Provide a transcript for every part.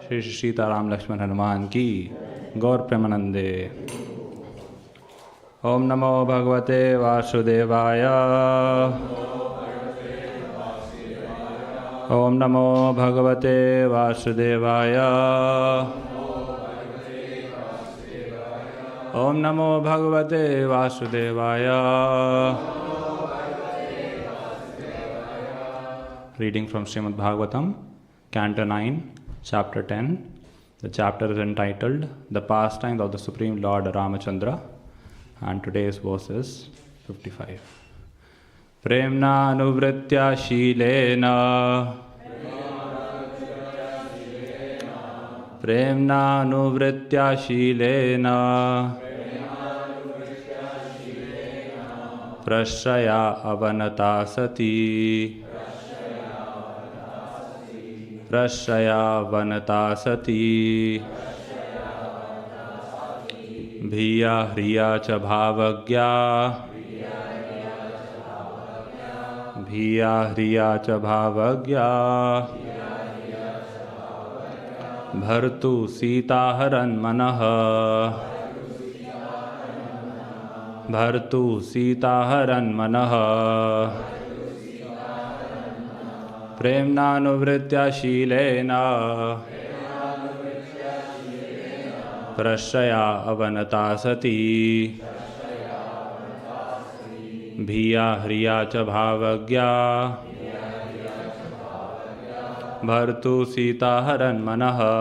श्री सीता राम लक्ष्मण हनुमान की गौर प्रेमानंदे। ओम नमो भगवते वासुदेवाय। ओम नमो भगवते वासुदेवाय। ओम नमो भगवते वासुदेवाय। Reading from Srimad Bhagavatam, Canto 9, Chapter 10. The chapter is entitled The Pastimes of the Supreme Lord Ramachandra, and today's verse is 55. Premna anuvritya shilena. Premna anuvritya shilena. Prashraya avanata sati. Prashraya vanata sati. Bhiya hriya cha bhavagya. Bhiya hriya cha bhavagya. Bhartu Sita haran manaha. Bhartu Sita haran manaha. Premnanuvritya shilena. Prashraya avanata sati. Bhiya hriya cha bhavagya. Bhartu Sita haran manaha.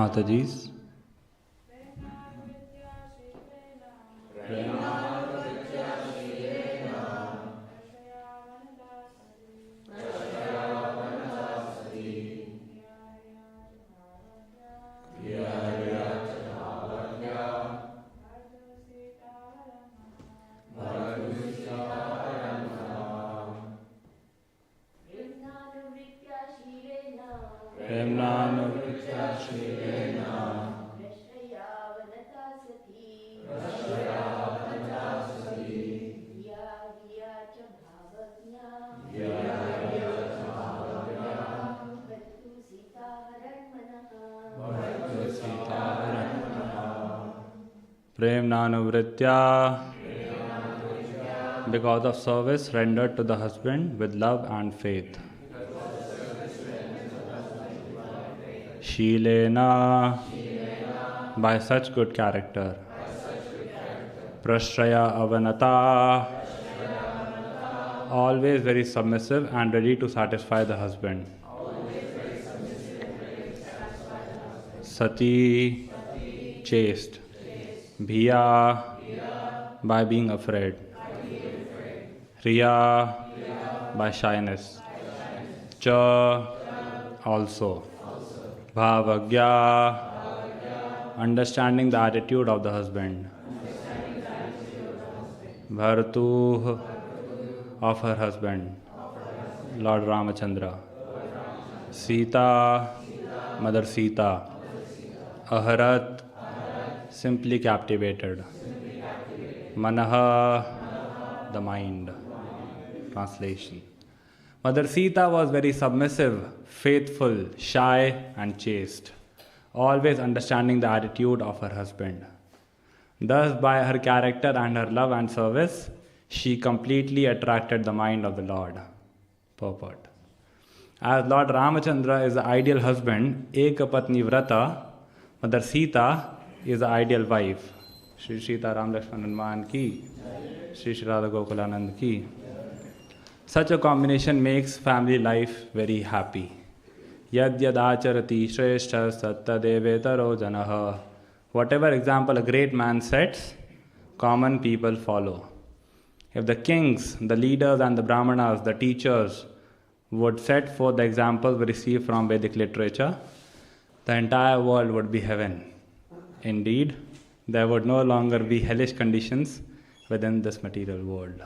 Mataji's. Premnanuvritya, because of service rendered to the husband with love and faith. Shilena, by such good character. Prashraya avanata, always very submissive and ready to satisfy the husband. Sati, chaste. Bhiya, by being afraid. Hriya, by shyness. Cha, also. Bhavagya, understanding the attitude of the husband. Bhartu, of her husband, Lord Ramachandra. Sita, Mother Sita. Aharat, simply captivated. Manaha, the mind. Translation. Mother Sita was very submissive, faithful, shy and chaste. always understanding the attitude of her husband. Thus, by her character and her love and service, she completely attracted the mind of the Lord. Purport. As Lord Ramachandra is the ideal husband, Ekapatni Vrata, Mother Sita is the ideal wife. Shri Sita Ram Lakshman Hanuman ki, Shri Shri Radha Gokulanand ki. Such a combination makes family life very happy. Yad yad acharati shreshta satta devetaro janaha. Whatever example a great man sets, common people follow. If the kings, the leaders and the brahmanas, the teachers would set forth the examples we receive from Vedic literature, the entire world would be heaven. Indeed, there would no longer be hellish conditions within this material world.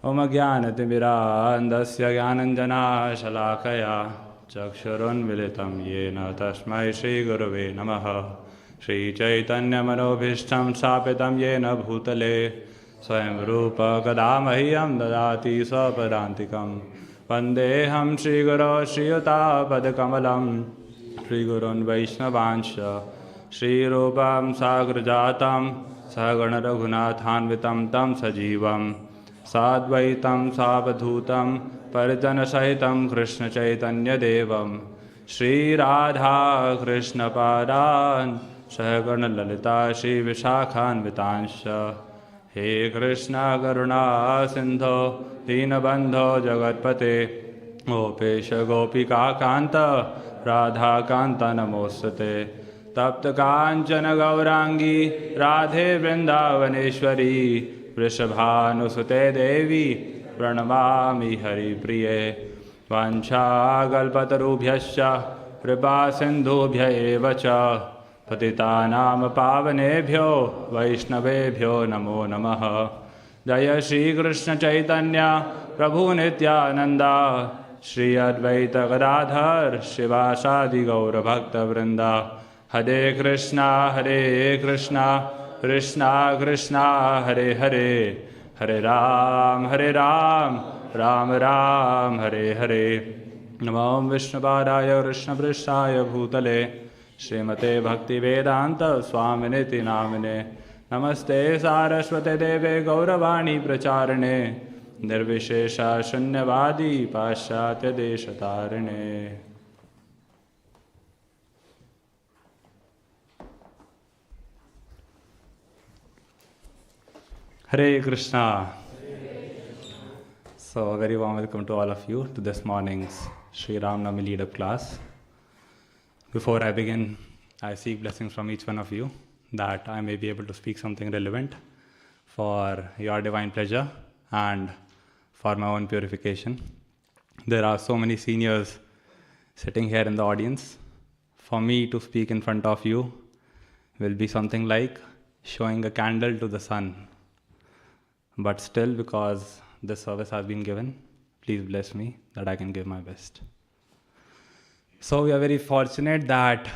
Om Ajnanatimirandasya Jnananjana Shalakaya Chakshurun Militam Yena Tasmai Shri Gurave Namaha Shri Caitanya Manobhishtam Sapitam Yena Bhutale Swayam Rupa Kadamahyam Dadati Swapadantikam Vandeham Shri Guru Shri Yuta Padakamalam Shri Gurun Vaishnavancha Shri Rupam Sagrajatam Sagana Raghunathanvitam Tam Sajivam Sadvaitam Savadhutam Parijana Sahitam Krishna Caitanya Devam Shri Radha Krishna Padan Sahagana Lalita Shri Vishakhan Vitansha He Krishna Karuna Sindho Dinabandho Jagatpate Gopesha Gopika Kanta Radha Kanta Namostate Tapta Kanchana Gaurangi Radhe Vrindavaneshwari Vrishabhanusute Devi Pranamami Hari Priye Vancha Galpatarubhyascha Kripa Sindhubhya Evacha Patitanam Pavanebhyo Vaishnavebhyo Namo Namaha Jaya Shri Krishna Chaitanya Prabhu Nityananda Shri Advaita Gadadhar Shivasadi Gaura Bhakta Vrinda Hare Krishna Krishna Krishna Hare Hare Hare Ram Ram Ram Hare Hare Namo Vishnupadaya Krishna Prishthaya Bhutale Srimate Bhakti Vedanta Swaminiti Namine Namaste Saraswate Deve Gauravani Pracharane Nirvishesha Shunyavadi Paschatya Deshatarane. Hare Krishna. So, a very warm welcome to all of you to this morning's Sri Rama Navami lead-up class. Before I begin, I seek blessings from each one of you that I may be able to speak something relevant for your divine pleasure and for my own purification. There are so many seniors sitting here in the audience. For me to speak in front of you will be something like showing a candle to the sun. But still, because this service has been given, please bless me that I can give my best. So we are very fortunate that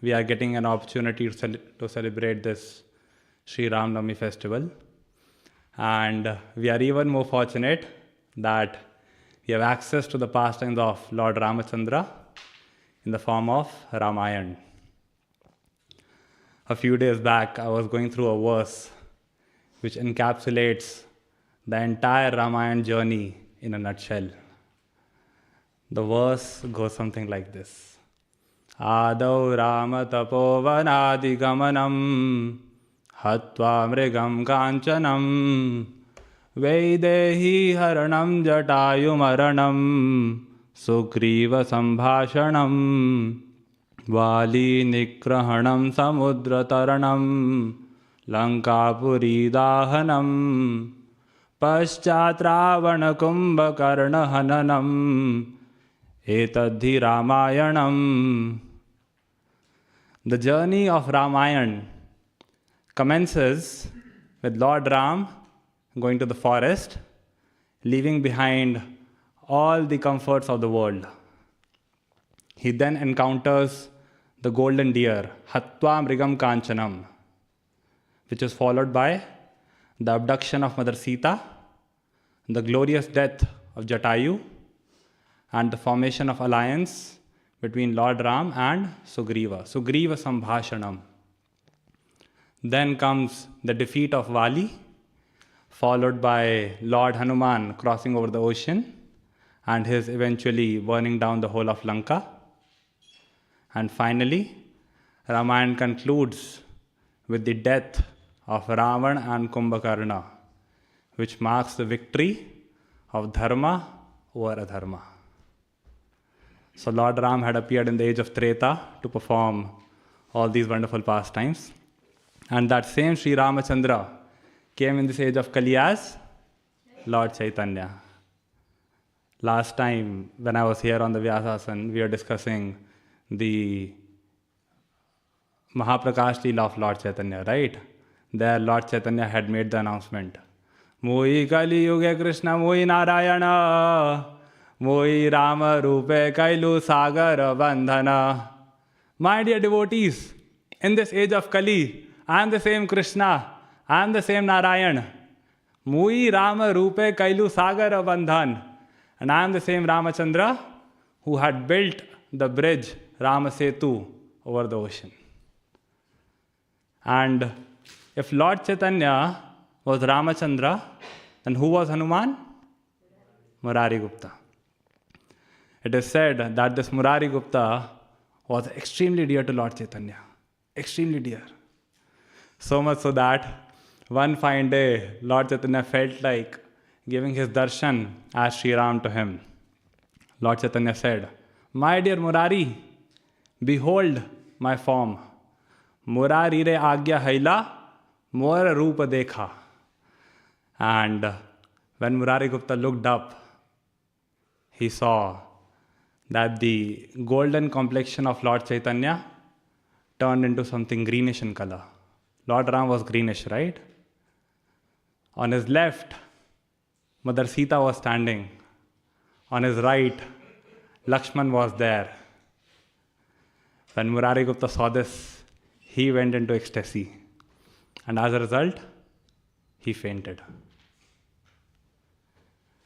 we are getting an opportunity to celebrate this Sri Rama Navami festival. And we are even more fortunate that we have access to the pastimes of Lord Ramachandra in the form of Ramayana. A few days back, I was going through a verse which encapsulates the entire Ramayana journey in a nutshell. The verse goes something like this. Adau Rama Tapovanadi Gamanam Hatva Mrigam Kanchanam Vaidehi Haranam Jatayu Maranam Sugriva Sambhashanam Vali Nikrahanam Samudra Taranam Lankapuri Dahanam Paschat Ravana Kumbhakarna Hananam Etadhi Ramayanam. The journey of Ramayana commences with Lord Ram going to the forest, leaving behind all the comforts of the world. He then encounters the golden deer, Hatva Mrigam Kanchanam, which is followed by the abduction of Mother Sita, the glorious death of Jatayu, and the formation of alliance between Lord Ram and Sugriva. Sugriva Sambhashanam. Then comes the defeat of Vali, followed by Lord Hanuman crossing over the ocean and his eventually burning down the whole of Lanka. And finally, Ramayana concludes with the death of Ravan and Kumbhakarna, which marks the victory of dharma over adharma. So Lord Ram had appeared in the age of Treta to perform all these wonderful pastimes. And that same Sri Ramachandra came in this age of Kali as Lord Caitanya. Last time when I was here on the Vyasasan, we were discussing the Mahaprakash Leela of Lord Caitanya, right? There Lord Caitanya had made the announcement. Moi Kali Yuge Krishna Moi Narayana Moi Rama Rupe Kailu Sagar Bandhana. My dear devotees, in this age of Kali, I am the same Krishna, I am the same Narayan. Moi Rama Rupe Kailu Sagar Bandhan. And I am the same Ramachandra who had built the bridge Rama Setu over the ocean. And if Lord Chaitanya was Ramachandra, then who was Hanuman? Murari Gupta. It is said that this Murari Gupta was extremely dear to Lord Chaitanya. Extremely dear. So much so that one fine day, Lord Chaitanya felt like giving his darshan as Sri Ram to him. Lord Chaitanya said, "My dear Murari, behold my form. Murari re agya haila, mor rupa dekha." And when Murari Gupta looked up, he saw that the golden complexion of Lord Chaitanya turned into something greenish in color. Lord Ram was greenish, right? On his left, Mother Sita was standing. On his right, Lakshman was there. When Murari Gupta saw this, he went into ecstasy. And as a result, he fainted.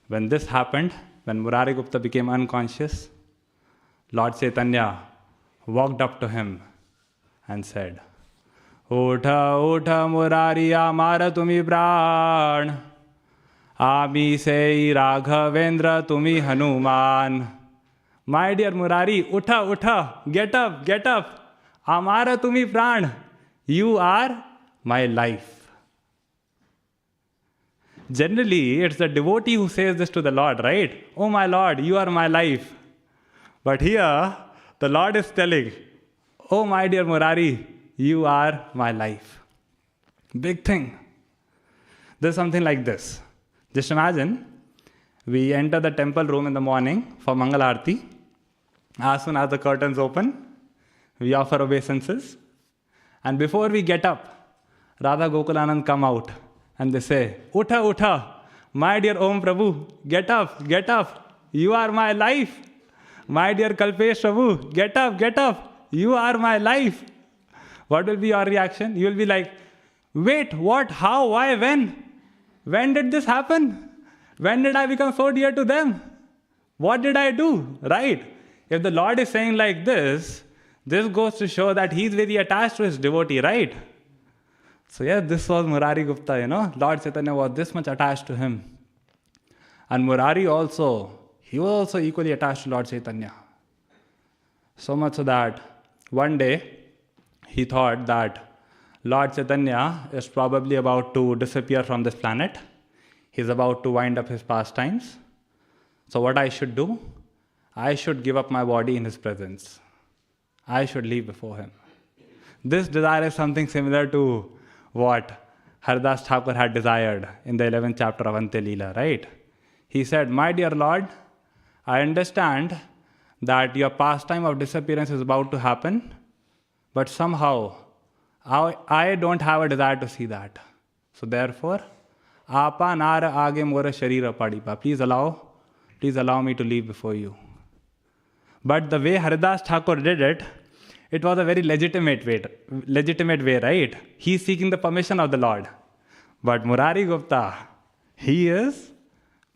When this happened, when Murari Gupta became unconscious, Lord Chaitanya walked up to him and said, "Utha, utha Murari amara tumi pran, ami sei Raghavendra tumi Hanuman." My dear Murari, utha, utha, get up, get up. Amara tumi pran, you are my life. Generally, it's the devotee who says this to the Lord, right? "Oh my Lord, you are my life." But here, the Lord is telling, "Oh my dear Murari, you are my life." Big thing. There's something like this. Just imagine, we enter the temple room in the morning for Mangal Aarti. As soon as the curtains open, we offer obeisances. And before we get up, Radha Gokulanand come out and they say, "Utha, utha, my dear Om Prabhu, get up, get up, you are my life. My dear Kalpesh Prabhu, get up, you are my life." What will be your reaction? You will be like, "Wait, what, how, why, when? When did this happen? When did I become so dear to them? What did I do?" Right? If the Lord is saying like this goes to show that he's very attached to his devotee, right? So yes, this was Murari Gupta, Lord Chaitanya was this much attached to him. And Murari also, he was also equally attached to Lord Chaitanya. So much so that one day he thought that Lord Chaitanya is probably about to disappear from this planet. He's about to wind up his pastimes. So what I should do? I should give up my body in his presence. I should leave before him. This desire is something similar to what Haridas Thakur had desired in the 11th chapter of Ante Leela, right? He said, "My dear Lord, I understand that your pastime of disappearance is about to happen, but somehow I don't have a desire to see that. So therefore, Apa nara age mora sharira padipa. Please allow me to leave before you." But the way Haridas Thakur did it, it was a very legitimate way, right? He's seeking the permission of the Lord. But Murari Gupta, he is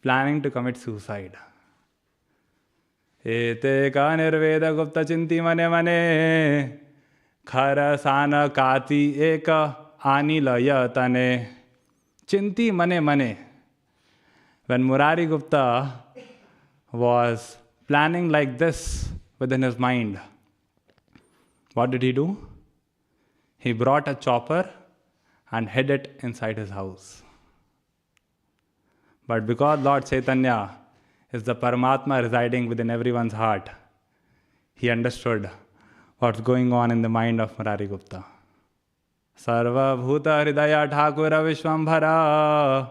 planning to commit suicide. Ete ka nirveda gupta chinti mane mane khara sana kati eka anilaya tane. Chinti mane mane. When Murari Gupta was planning like this within his mind, what did he do? He brought a chopper and hid it inside his house. But because Lord Caitanya is the Paramatma residing within everyone's heart, he understood what's going on in the mind of Murari Gupta. Sarva bhuta hridaya thakura vishwambhara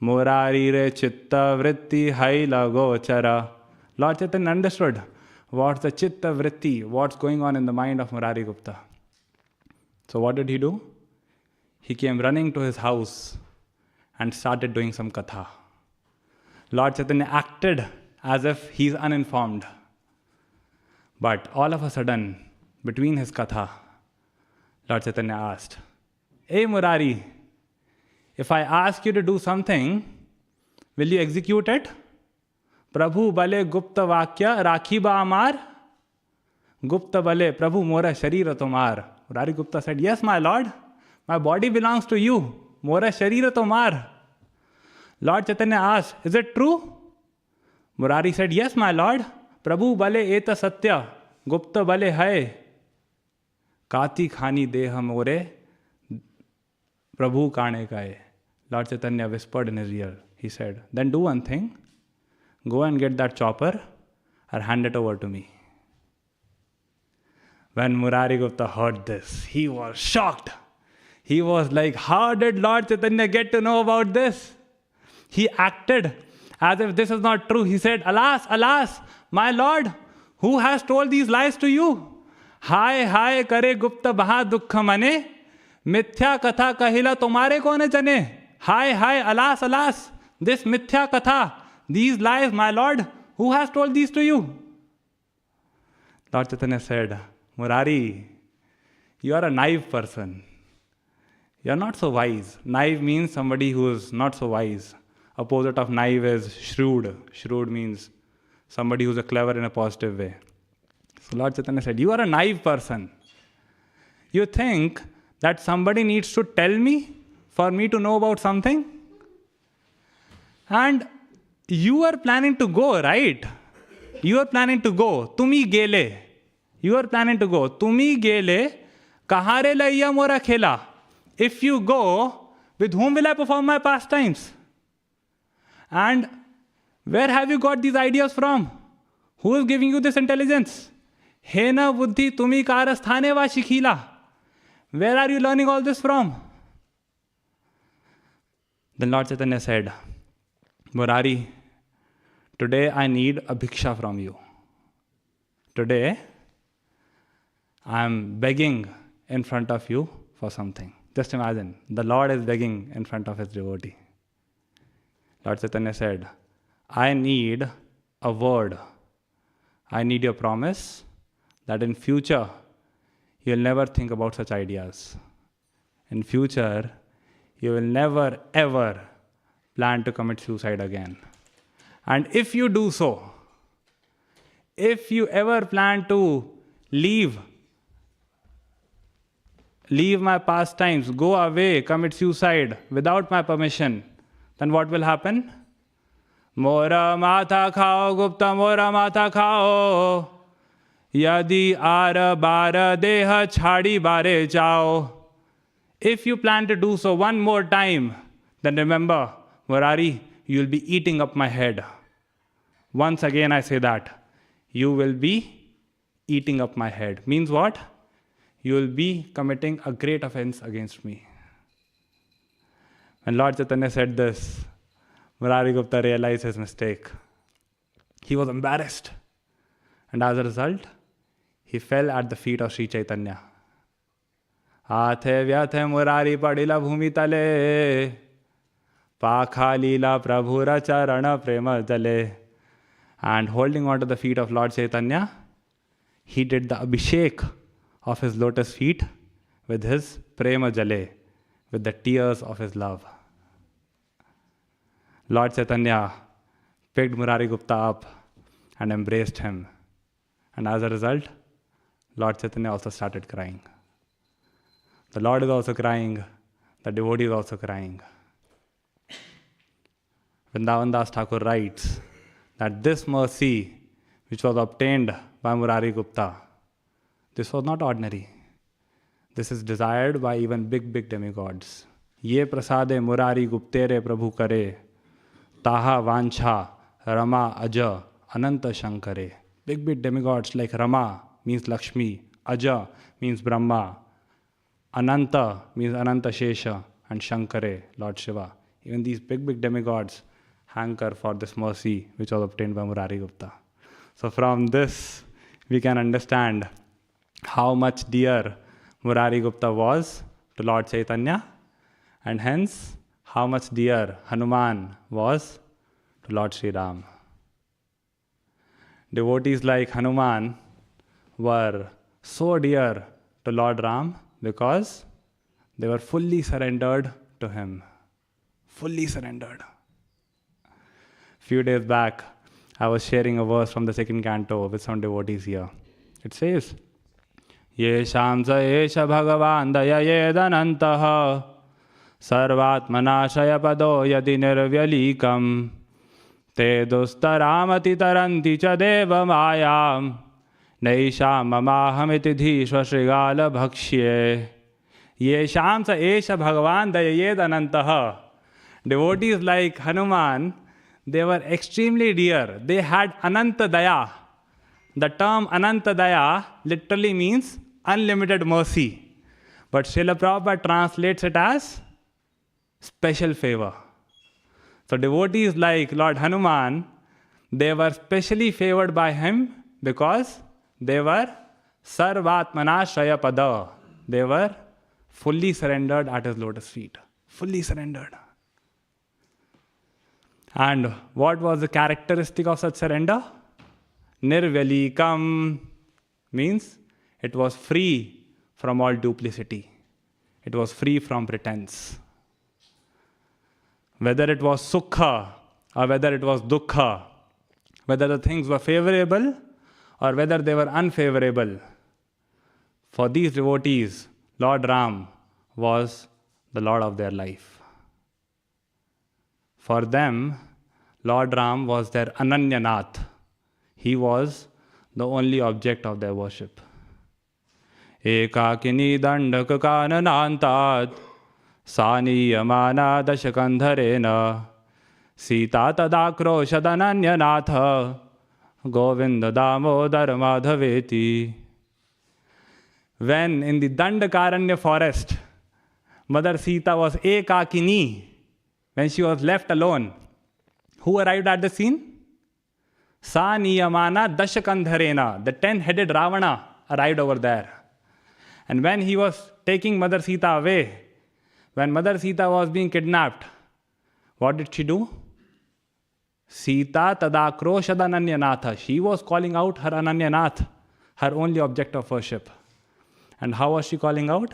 Murari re chitta vritti haila gochara. Lord Chaitanya understood what's the chitta vritti, what's going on in the mind of Murari Gupta. So what did he do? He came running to his house and started doing some katha. Lord Chaitanya acted as if he's uninformed. But all of a sudden, between his katha, Lord Chaitanya asked, "Hey Murari, if I ask you to do something, will you execute it? Prabhu bale gupta vakya rakhi ba amar? Gupta bale Prabhu mora sharira tomar." Murari Gupta said, "Yes, my Lord. My body belongs to you. Mora sharira tomar." Lord Chaitanya asked, "Is it true?" Murari said, "Yes, my Lord. Prabhu bale eta satya. Gupta bale hai. Kati khani deha more. Prabhu kane kaye." Lord Chaitanya whispered in his ear. He said, "Then do one thing. Go and get that chopper and hand it over to me." When Murari Gupta heard this, he was shocked. He was like, how did Lord Chaitanya get to know about this? He acted as if this is not true. He said, "Alas, alas, my Lord, who has told these lies to you? Hai, hai, kare Gupta baha dukha mane, mithya katha kahila tumhare kone jane. Hai, hai, alas, alas, this mithya katha, these lies, my Lord, who has told these to you?" Lord Chaitanya said, "Murari, you are a naive person. You are not so wise." Naive means somebody who is not so wise. Opposite of naive is shrewd. Shrewd means somebody who's a clever in a positive way. So Lord Chaitanya said, "You are a naive person. You think that somebody needs to tell me for me to know about something? And you are planning to go, right? You are planning to go. Tumi gele. You are planning to go. Tumi gele. Kahare laiya mora khela. If you go, with whom will I perform my pastimes? And where have you got these ideas from? Who is giving you this intelligence? Hena buddhi tumi karasthane va shikhila. Where are you learning all this from?" Then Lord Chaitanya said, "Murari, today I need a bhiksha from you. Today I am begging in front of you for something." Just imagine, the Lord is begging in front of his devotee. Lord Chaitanya said, "I need a word. I need your promise that in future you will never think about such ideas. In future, you will never ever plan to commit suicide again. And if you do so, if you ever plan to leave my pastimes, go away, commit suicide without my permission, then what will happen? Mora matha khao Gupta, mora matha khao. Yadi ara bara deha chhadi bare jao." If you plan to do so one more time, then remember, Murari, you will be eating up my head. Once again I say that. You will be eating up my head. Means what? You will be committing a great offense against me. When Lord Chaitanya said this, Murari Gupta realized his mistake. He was embarrassed. And as a result, he fell at the feet of Sri Caitanya. "Athe vyathe Murari padila bhumi tale, pakha lila prabhura charana prema jale." And holding on to the feet of Lord Caitanya, he did the abhishek of his lotus feet with his prema jale, with the tears of his love. Lord Caitanya picked Murari Gupta up and embraced him. And as a result, Lord Chaitanya also started crying. The Lord is also crying, the devotee is also crying. Vrindavan Das Thakur writes that this mercy which was obtained by Murari Gupta, this was not ordinary. This is desired by even big demigods. Ye prasade Murari Guptere Prabhu kare, taha vancha Rama Aja Ananta Shankare. Big demigods like Rama means Lakshmi, Aja means Brahma, Ananta means Ananta Shesha, and Shankare, Lord Shiva. Even these big demigods hanker for this mercy which was obtained by Murari Gupta. So from this we can understand how much dear Murari Gupta was to Lord Chaitanya, and hence how much dear Hanuman was to Lord Sri Ram. Devotees like Hanuman were so dear to Lord Ram because they were fully surrendered to him. Fully surrendered. Few days back, I was sharing a verse from the second canto with some devotees here. It says, Yesham sa esha bhagavan dayayedanantaha sarvatmanashaya pado yadi nirvyalikam te dustaramati taranti cha deva mayam naisham mamahamiti dhishva shrigala bhakshye. Yesham sa esha bhagavan dayayedanantaha. Devotees like Hanuman, they were extremely dear. They had Ananta Daya. The term Ananta Daya literally means unlimited mercy. But Srila Prabhupada translates it as special favor. So devotees like Lord Hanuman, they were specially favored by him because they were Sarvatmana Shraya Pada. They were fully surrendered at his lotus feet. Fully surrendered. And what was the characteristic of such surrender? Nirvyalikam means it was free from all duplicity. It was free from pretense. Whether it was sukha or whether it was dukkha, whether the things were favorable or whether they were unfavorable, for these devotees, Lord Ram was the Lord of their life. For them, Lord Ram was their Ananyanath. He was the only object of their worship. Ekakini dandaka kananantat saniyamana dashakandharena Sita tadakroshadananyanatha Govinda damodar madhaveti. When in the Dandakaranya forest, Mother Sita was ekakini, when she was left alone, who arrived at the scene? Sa niyamana dashakandharena, the 10-headed Ravana arrived over there. And when he was taking Mother Sita away, when Mother Sita was being kidnapped, what did she do? Sita tadakroshadhananyanatha. She was calling out her Ananyanath, her only object of worship. And how was she calling out?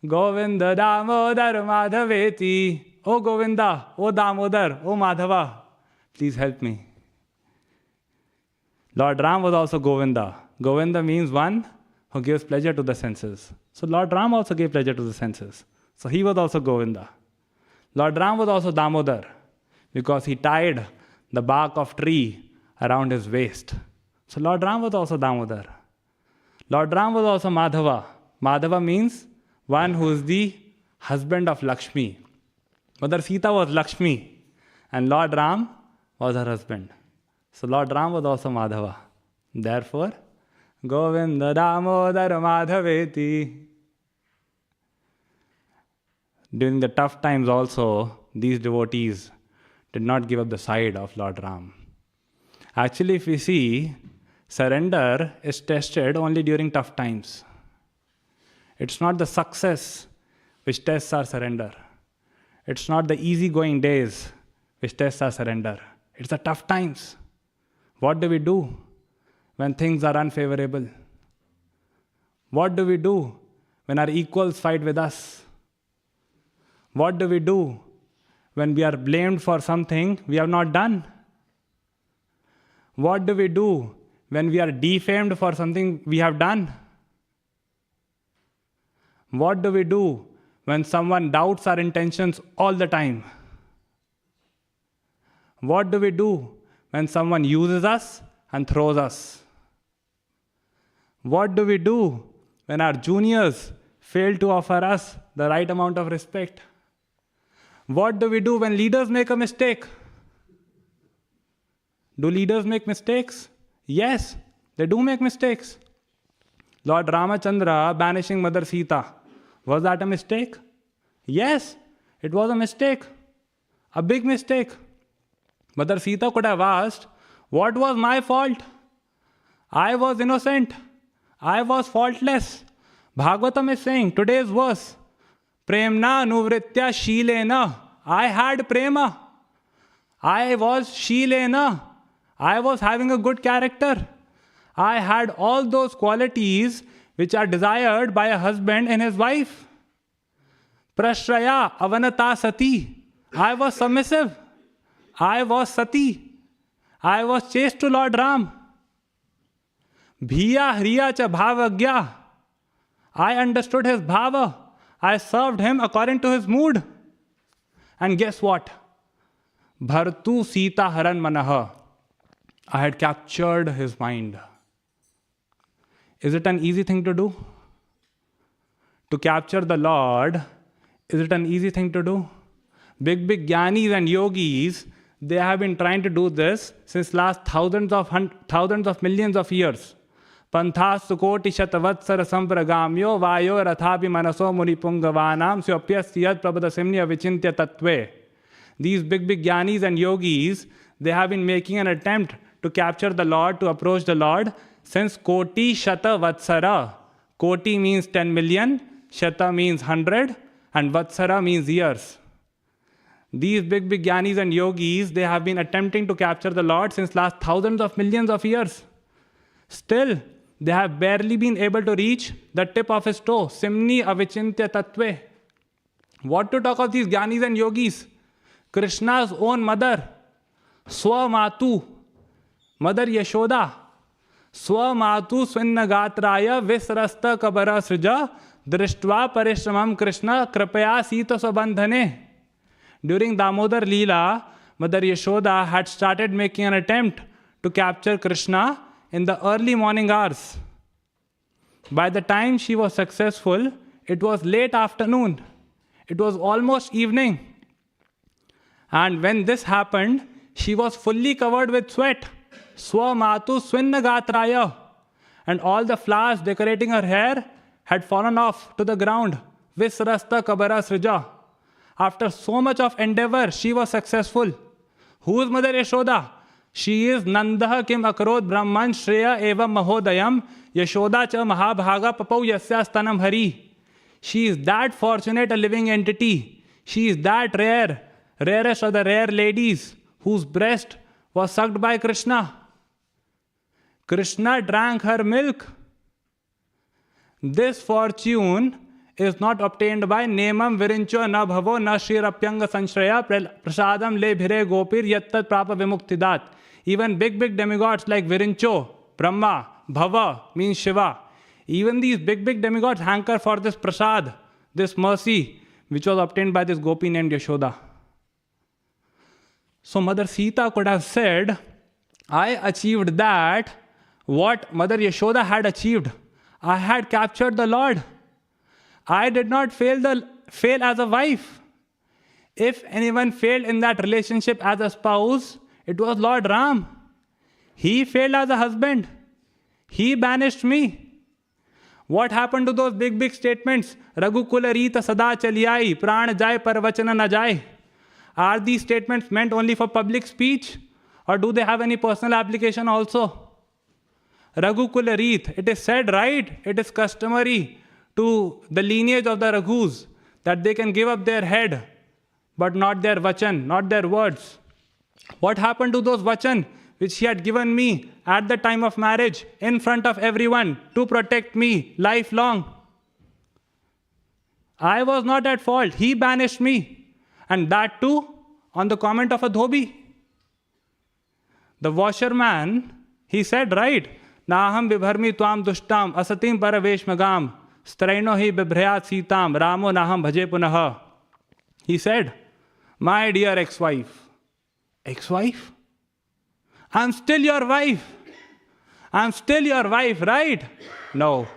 Govinda damodar madhaveti. Oh Govinda, oh Damodar, oh Madhava, please help me. Lord Ram was also Govinda. Govinda means one who gives pleasure to the senses. So Lord Ram also gave pleasure to the senses. So he was also Govinda. Lord Ram was also Damodar because he tied the bark of tree around his waist. So Lord Ram was also Damodar. Lord Ram was also Madhava. Madhava means one who is the husband of Lakshmi. Mother Sita was Lakshmi and Lord Ram was her husband. So Lord Ram was also Madhava. Therefore, Govinda Damodar Madhaveti. During the tough times also, these devotees did not give up the side of Lord Ram. Actually, if we see, surrender is tested only during tough times. It's not the success which tests our surrender. It's not the easygoing days which tests our surrender. It's the tough times. What do we do when things are unfavorable? What do we do when our equals fight with us? What do we do when we are blamed for something we have not done? What do we do when we are defamed for something we have done? What do we do when someone doubts our intentions all the time? What do we do when someone uses us and throws us? What do we do when our juniors fail to offer us the right amount of respect? What do we do when leaders make a mistake? Do leaders make mistakes? Yes, they do make mistakes. Lord Ramachandra banishing Mother Sita, was that a mistake? Yes, it was a mistake. A big mistake. Mother Sita could have asked, what was my fault? I was innocent. I was faultless. Bhagavatam is saying, today's verse, Premna nuvritya shilena. I had prema. I was shilena. I was having a good character. I had all those qualities which are desired by a husband in his wife. Prashraya avanata sati. I was submissive. I was sati. I was chaste to Lord Ram. Bhiya hriya cha bhavagya. I understood his bhava. I served him according to his mood. And guess what? Bhartu Sita haran manaha. I had captured his mind. Is it an easy thing to do? To capture the Lord, is it an easy thing to do? Big jnanis and yogis, they have been trying to do this since last thousands of millions of years. Panthas sukoti shatavatsara sampragamyo vayo rathapi manaso munipungavanam syopyasyad prabhadasimnya vichintya tattve. These big jnanis and yogis, they have been making an attempt to capture the Lord, to approach the Lord since koti shata vatsara. Koti means 10 million, shata means 100, and vatsara means years. These big jnanis and yogis, they have been attempting to capture the Lord since last thousands of millions of years. Still, they have barely been able to reach the tip of his toe. Simni avichintya tattve. What to talk of these jnanis and yogis? Krishna's own mother, Swamatu, Mother Yashoda, Swamatu Swinnagatraya Visrasta Kabara Srija Drishtva Parishramam Krishna Kripaya Sita Sabandhane. During Damodar Leela, Mother Yashoda had started making an attempt to capture Krishna in the early morning hours. By the time she was successful, it was late afternoon. It was almost evening. And when this happened, she was fully covered with sweat. Swamatu Swinnagatraya. And all the flowers decorating her hair had fallen off to the ground. Visrasta Kabara Srija. After so much of endeavor, she was successful. Who is Mother Yashoda? She is Nandaha Kim Akarod Brahman Shreya Eva Mahodayam Yashoda Cha Mahabhaga Papau Yasya Stanam Hari. She is that fortunate a living entity. She is that rare, rarest of the rare ladies whose breast was sucked by Krishna. Krishna drank her milk. This fortune is not obtained by Nemam Virincho na bhavo na shrirapyanga sanshraya prasadam le bhire gopir yattat prapa vimuktidat. Even big demigods like Virincho, Brahma, Bhava means Shiva. Even these big demigods hanker for this prasad, this mercy, which was obtained by this gopi named Yashoda. So Mother Sita could have said, I achieved that what Mother Yashoda had achieved. I had captured the Lord. I did not fail as a wife. If anyone failed in that relationship as a spouse, it was Lord Ram. He failed as a husband. He banished me. What happened to those big statements? Raghukula Rita Sada Chaliyai, Pran Jai Parvachana Na Jai. Are these statements meant only for public speech? Or do they have any personal application also? Raghukula Reet, it is said, right? It is customary to the lineage of the Raghus that they can give up their head, but not their vachan, not their words. What happened to those vachan which he had given me at the time of marriage in front of everyone to protect me lifelong? I was not at fault. He banished me. And that too on the comment of a dhobi. The washerman, he said, right? Naham bibharmi tvam dushtam asatim paraveshmagam straino hi bibhrayat sitam ramo naham bhaje punaha. He said, my dear ex-wife, ex-wife? I'm still your wife. I'm still your wife, right? No.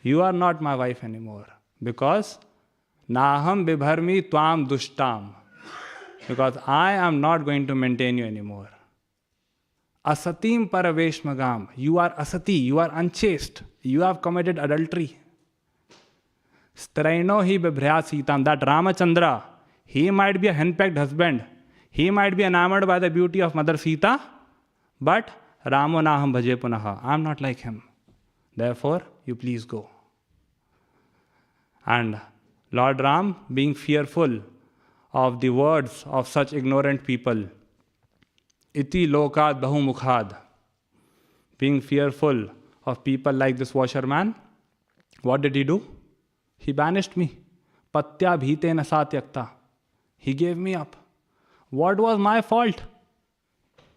You are not my wife anymore. Because naham bibharmi tvam dushtam. Because I am not going to maintain you anymore. Asatim paraveshmagam. You are asati. You are unchaste. You have committed adultery. Straino hi bibhrayat sitam. That Ramachandra, he might be a henpecked husband. He might be enamored by the beauty of Mother Sita. But Ramo naham bhaje punaha. I am not like him. Therefore, you please go. And Lord Ram, being fearful of the words of such ignorant people, iti lokad bahumukhad, being fearful of people like this washerman, what did he do? He banished me. Patya bhite nasatyakta. He gave me up. What was my fault?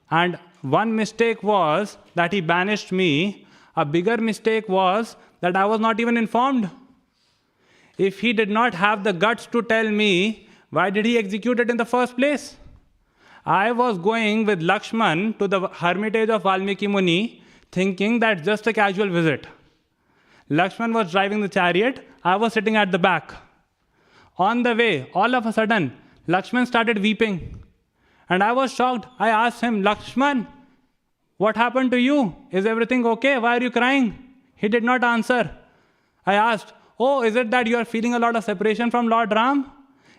And one mistake was that he banished me. A bigger mistake was that I was not even informed. If he did not have the guts to tell me, why did he execute it in the first place? I was going with Lakshman to the hermitage of Valmiki Muni, thinking that's just a casual visit. Lakshman was driving the chariot, I was sitting at the back. On the way, all of a sudden, Lakshman started weeping. And I was shocked. I asked him, Lakshman, what happened to you? Is everything okay? Why are you crying? He did not answer. I asked, oh, is it that you are feeling a lot of separation from Lord Ram?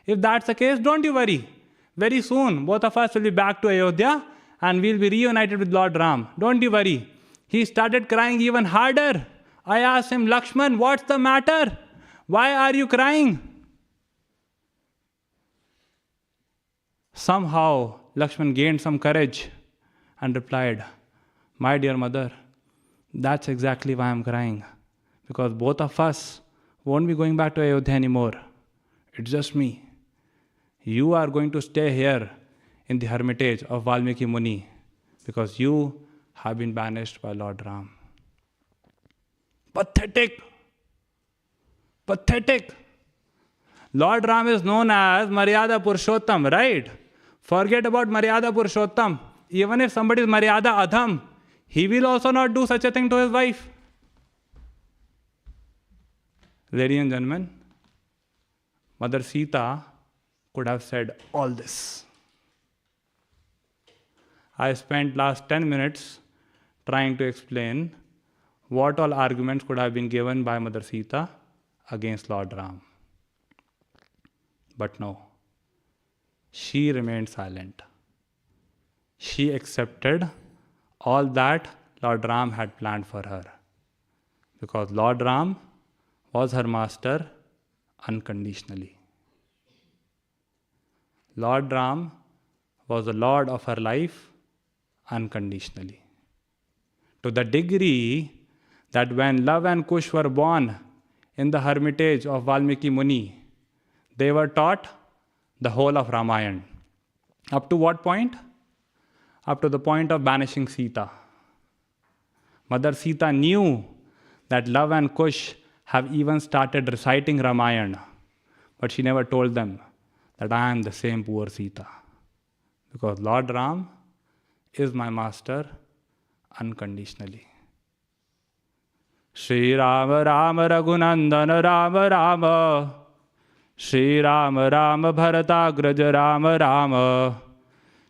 If that's the case, don't you worry. Very soon, both of us will be back to Ayodhya and we'll be reunited with Lord Ram. Don't you worry. He started crying even harder. I asked him, Lakshman, what's the matter? Why are you crying? Somehow, Lakshman gained some courage and replied, my dear mother, that's exactly why I'm crying. Because both of us won't be going back to Ayodhya anymore. It's just me. You are going to stay here in the hermitage of Valmiki Muni because you have been banished by Lord Ram. Pathetic. Pathetic. Lord Ram is known as Maryada Purushottam, right? Forget about Maryada Purushottam. Even if somebody is Maryada Adham, he will also not do such a thing to his wife. Ladies and gentlemen, Mother Sita could have said all this. I spent last 10 minutes trying to explain what all arguments could have been given by Mother Sita against Lord Ram. But no, she remained silent. She accepted all that Lord Ram had planned for her. Because Lord Ram was her master unconditionally. Lord Ram was the Lord of her life unconditionally. To the degree that when Love and Kush were born in the hermitage of Valmiki Muni, they were taught the whole of Ramayana. Up to what point? Up to the point of banishing Sita. Mother Sita knew that Love and Kush have even started reciting Ramayana, but she never told them that I am the same poor Sita. Because Lord Ram is my master unconditionally. Shri Rama Rama Raghunandana Rama Rama Shri Rama Rama Bharatagraja Rama Rama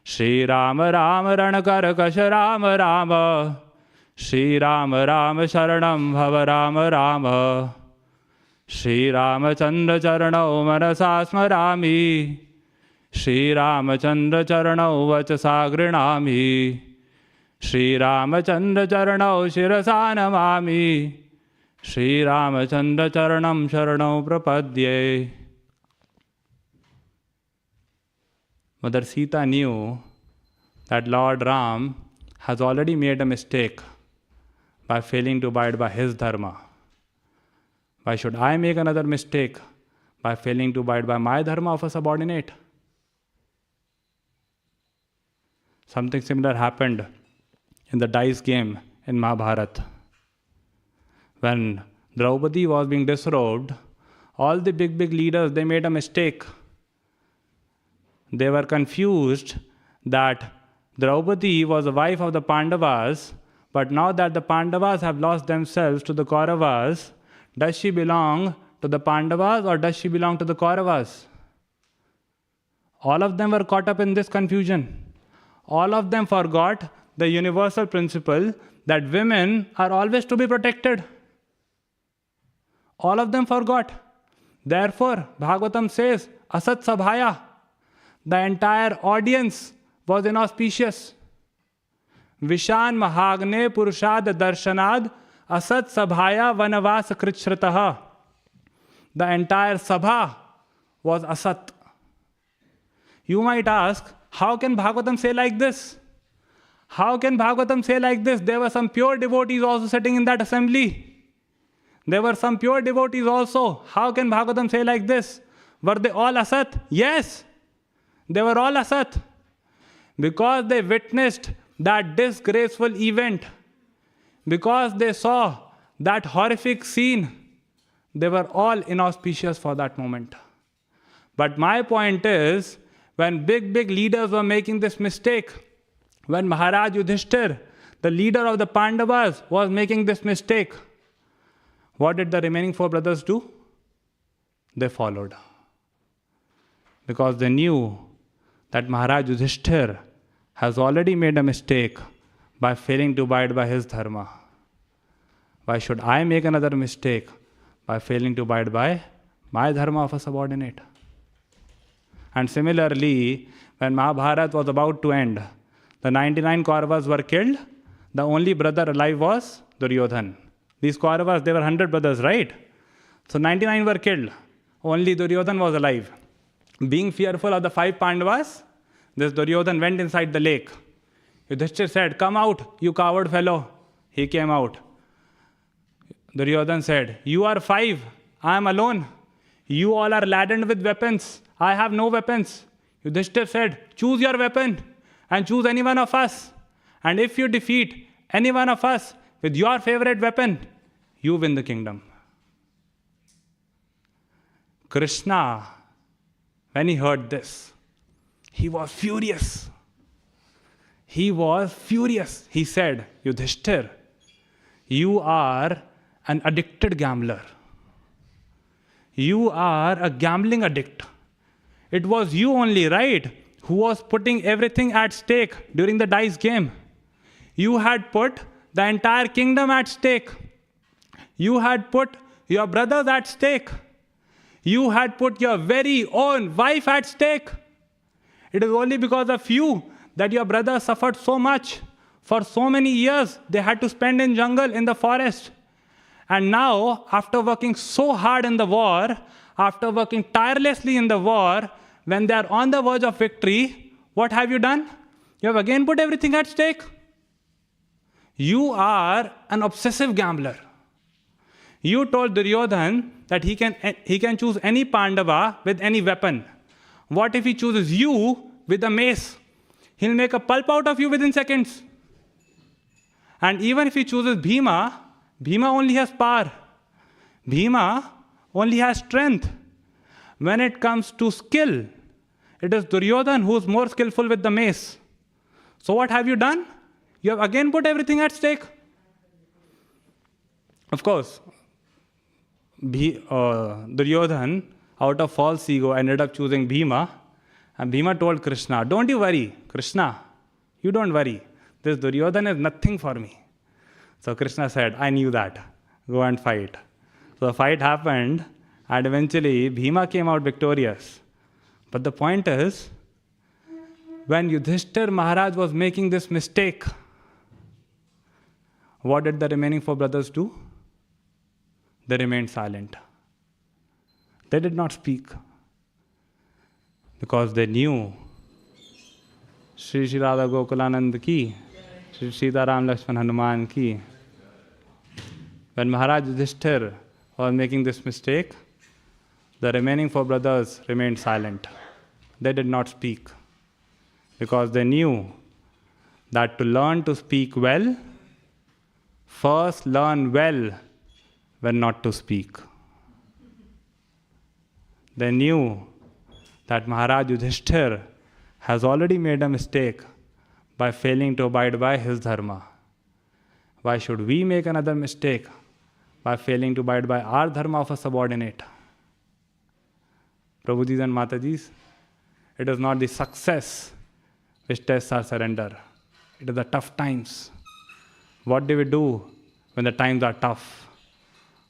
Shri Rama Rama Ranakarakasha Rama Rama Shri Rama Rama Sharanam Bhava Rama Rama Shri Ramachandra Charanau Manasa Smarami Shri Ramachandra Charanau Vachasa Grinami Shri Ramachandra Charanau Shirasa Namami Shri Ramachandra Charanam Sharanau Prapadye. Mother Sita knew that Lord Ram has already made a mistake by failing to abide by his dharma. Why should I make another mistake by failing to abide by my dharma of a subordinate? Something similar happened in the dice game in Mahabharata. When Draupadi was being disrobed, all the big leaders, they made a mistake. They were confused that Draupadi was the wife of the Pandavas, but now that the Pandavas have lost themselves to the Kauravas, does she belong to the Pandavas or does she belong to the Kauravas? All of them were caught up in this confusion. All of them forgot the universal principle that women are always to be protected. All of them forgot. Therefore, Bhagavatam says, Asat Sabhaya. The entire audience was inauspicious. Vishan Mahagne Purushad Darshanad Asat Sabhaya Vanavas Krichrataha. The entire Sabha was Asat. You might ask, how can Bhagavatam say like this? How can Bhagavatam say like this? There were some pure devotees also sitting in that assembly. There were some pure devotees also. How can Bhagavatam say like this? Were they all Asat? Yes. They were all Asat. Because they witnessed that disgraceful event. Because they saw that horrific scene. They were all inauspicious for that moment. But my point is, when big leaders were making this mistake, when Maharaj Yudhishthir, the leader of the Pandavas, was making this mistake, what did the remaining 4 brothers do? They followed. Because they knew that Maharaj Yudhishthir has already made a mistake by failing to abide by his dharma. Why should I make another mistake by failing to abide by my dharma of a subordinate? And similarly, when Mahabharata was about to end, the 99 Kauravas were killed. The only brother alive was Duryodhan. These Kauravas, they were 100 brothers, right? So 99 were killed. Only Duryodhan was alive. Being fearful of the 5 Pandavas, this Duryodhan went inside the lake. Yudhishthir said, "Come out, you coward fellow." He came out. Duryodhan said, "You are 5, I am alone. You all are laden with weapons. I have no weapons." Yudhishthir said, "Choose your weapon and choose any one of us. And if you defeat any one of us with your favorite weapon, you win the kingdom." Krishna, when he heard this, he was furious. He was furious. He said, "Yudhishthir, you are an addicted gambler. You are a gambling addict. It was you only, right, who was putting everything at stake during the dice game. You had put the entire kingdom at stake. You had put your brothers at stake. You had put your very own wife at stake. It is only because of you that your brothers suffered so much. For so many years, they had to spend in jungle, in the forest. And now, after working so hard in the war, after working tirelessly in the war, when they are on the verge of victory, what have you done? You have again put everything at stake. You are an obsessive gambler. You told Duryodhan that he can choose any Pandava with any weapon. What if he chooses you with a mace? He'll make a pulp out of you within seconds. And even if he chooses Bhima, Bhima only has power. Bhima only has strength. When it comes to skill, it is Duryodhan who is more skillful with the mace. So what have you done? You have again put everything at stake. Of course, Duryodhan, out of false ego, ended up choosing Bhima. And Bhima told Krishna, "Don't you worry, Krishna, you don't worry. This Duryodhan is nothing for me." So Krishna said, "I knew that. Go and fight." So the fight happened, and eventually Bhima came out victorious. But the point is, when Yudhishthir Maharaj was making this mistake, what did the remaining 4 brothers do? They remained silent. They did not speak. Because they knew Shri Shri Radha Gokulanand ki, Shri Sita Ram Lakshman Hanuman ki. When Maharaj Yudhishthir was making this mistake, the remaining 4 brothers remained silent. They did not speak. Because they knew that to learn to speak well, first learn well when not to speak. They knew that Maharaj Yudhishthir has already made a mistake by failing to abide by his dharma. Why should we make another mistake by failing to abide by our dharma of a subordinate? Prabhujis and Matajis, it is not the success which tests our surrender. It is the tough times. What do we do when the times are tough?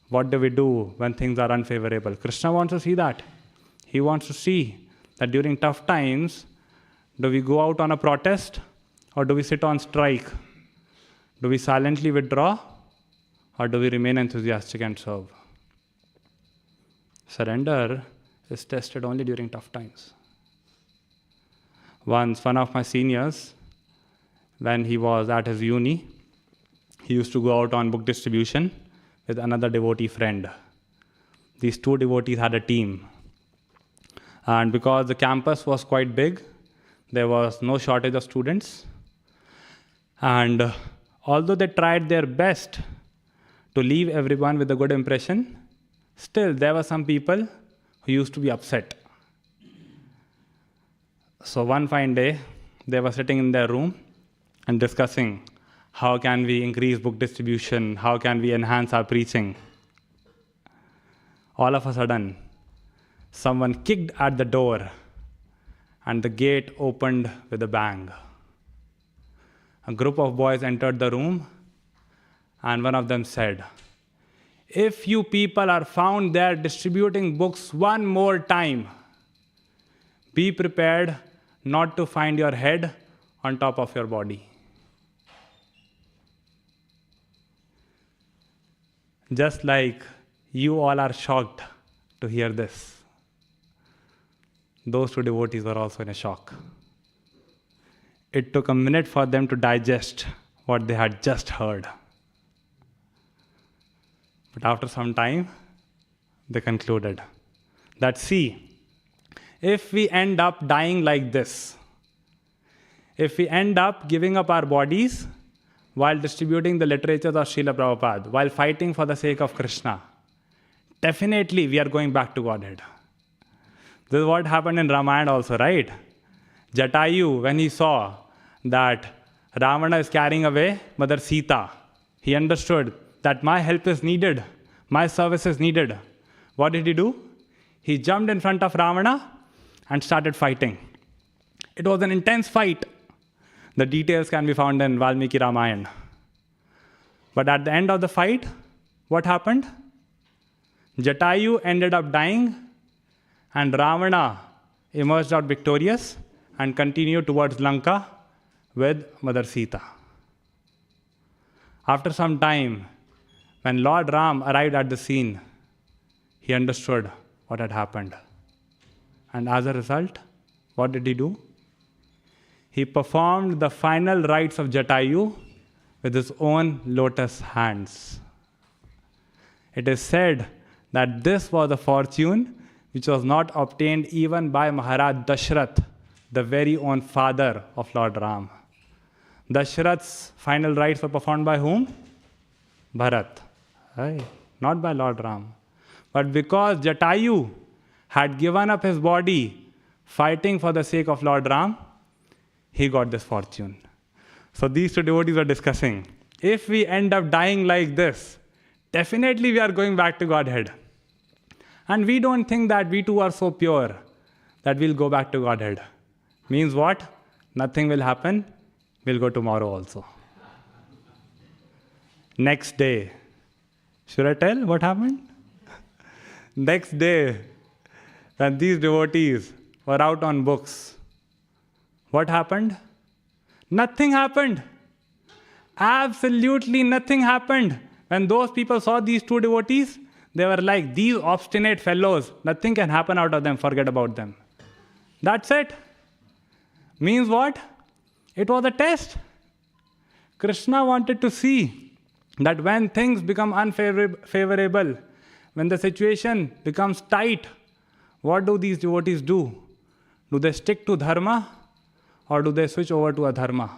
What do we do when things are unfavorable? Krishna wants to see that. He wants to see that during tough times, do we go out on a protest or do we sit on strike? Do we silently withdraw or do we remain enthusiastic and serve? Surrender is tested only during tough times. Once, one of my seniors, when he was at his uni, he used to go out on book distribution with another devotee friend. These two devotees had a team. And because the campus was quite big, there was no shortage of students. And although they tried their best to leave everyone with a good impression, still there were some people who used to be upset. So one fine day, they were sitting in their room and discussing how can we increase book distribution, how can we enhance our preaching. All of a sudden, someone kicked at the door and the gate opened with a bang. A group of boys entered the room and one of them said, "If you people are found there distributing books one more time, be prepared not to find your head on top of your body." Just like you all are shocked to hear this, those two devotees were also in a shock. It took a minute for them to digest what they had just heard. But after some time, they concluded that, see, if we end up dying like this, if we end up giving up our bodies while distributing the literatures of Srila Prabhupada, while fighting for the sake of Krishna, definitely we are going back to Godhead. This is what happened in Ramayana also, right? Jatayu, when he saw that Ravana is carrying away Mother Sita, he understood that my help is needed, my service is needed. What did he do? He jumped in front of Ravana and started fighting. It was an intense fight. The details can be found in Valmiki Ramayana. But at the end of the fight, what happened? Jatayu ended up dying and Ravana emerged out victorious and continued towards Lanka with Mother Sita. After some time, when Lord Ram arrived at the scene, he understood what had happened. And as a result, what did he do? He performed the final rites of Jatayu with his own lotus hands. It is said that this was a fortune which was not obtained even by Maharaj Dashrath, the very own father of Lord Ram. Dashrath's final rites were performed by whom? Bharat. Right? Not by Lord Ram. But because Jatayu had given up his body fighting for the sake of Lord Ram, he got this fortune. So these two devotees were discussing, if we end up dying like this, definitely we are going back to Godhead. And we don't think that we too are so pure that we'll go back to Godhead. Means what? Nothing will happen. We'll go tomorrow also. Next day. Should I tell what happened? Next day, when these devotees were out on books, what happened? Nothing happened. Absolutely nothing happened. When those people saw these two devotees, they were like, these obstinate fellows, nothing can happen out of them, forget about them. That's it. Means what? It was a test. Krishna wanted to see that when things become unfavorable, when the situation becomes tight, what do these devotees do? Do they stick to dharma or do they switch over to adharma?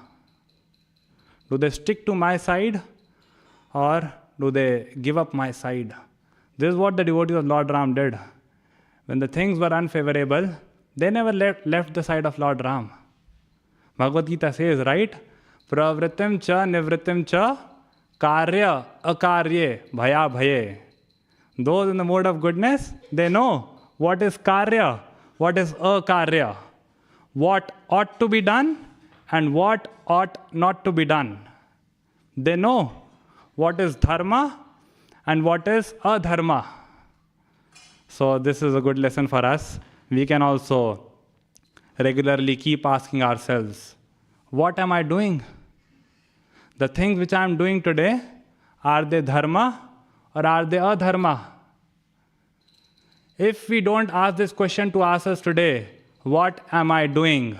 Do they stick to my side or do they give up my side? This is what the devotees of Lord Ram did. When the things were unfavorable, they never left the side of Lord Ram. Bhagavad Gita says, right? Pravritim cha nivritim cha karya akarye bhaya bhaye. Those in the mode of goodness, they know what is karya, what is akarya, what ought to be done and what ought not to be done. They know what is dharma and what is adharma. So this is a good lesson for us. We can also regularly keep asking ourselves, what am I doing? The things which I am doing today, are they dharma or are they adharma? If we don't ask this question to ourselves today, what am I doing?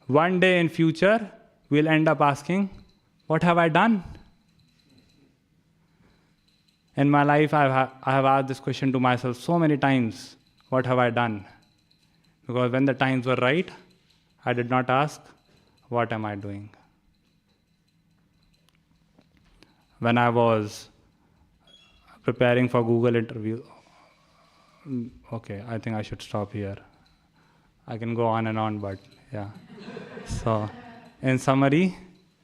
One day in future, we'll end up asking, what have I done? In my life, I have asked this question to myself so many times, what have I done? Because when the times were right, I did not ask, what am I doing? When I was preparing for Google interview, okay, I think I should stop here. I can go on and on, but yeah. So, in summary,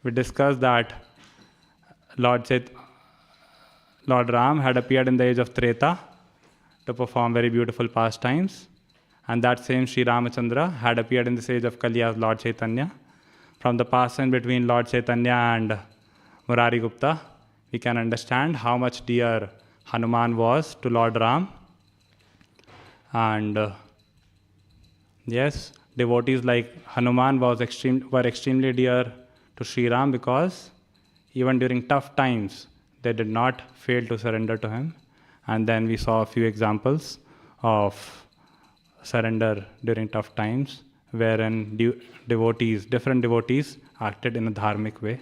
we discussed that Lord Ram had appeared in the age of Treta to perform very beautiful pastimes, and that same Sri Ramachandra had appeared in this age of Kali as Lord Caitanya. From the pastime between Lord Caitanya and Murari Gupta, we can understand how much dear Hanuman was to Lord Ram. And yes, devotees like Hanuman were extremely dear to Sri Ram because even during tough times, they did not fail to surrender to him. And then we saw a few examples of surrender during tough times, wherein different devotees acted in a dharmic way.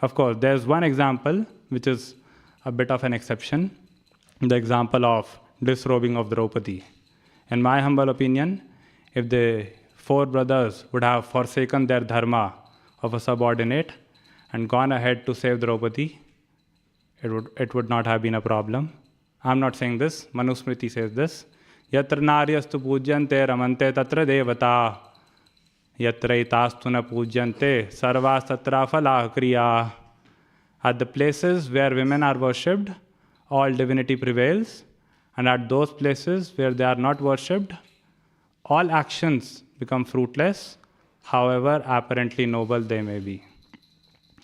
Of course, there's one example which is a bit of an exception, the example of disrobing of Draupadi. In my humble opinion, if the four brothers would have forsaken their dharma of a subordinate and gone ahead to save Draupadi, it would not have been a problem. I'm not saying this, Manusmriti says this. Yatra naryastu pujyante ramante tatra devata. Yatra itastu na pujyante sarvas tatra phala kriya. At the places where women are worshipped, all divinity prevails. And at those places where they are not worshipped, all actions become fruitless, however apparently noble they may be.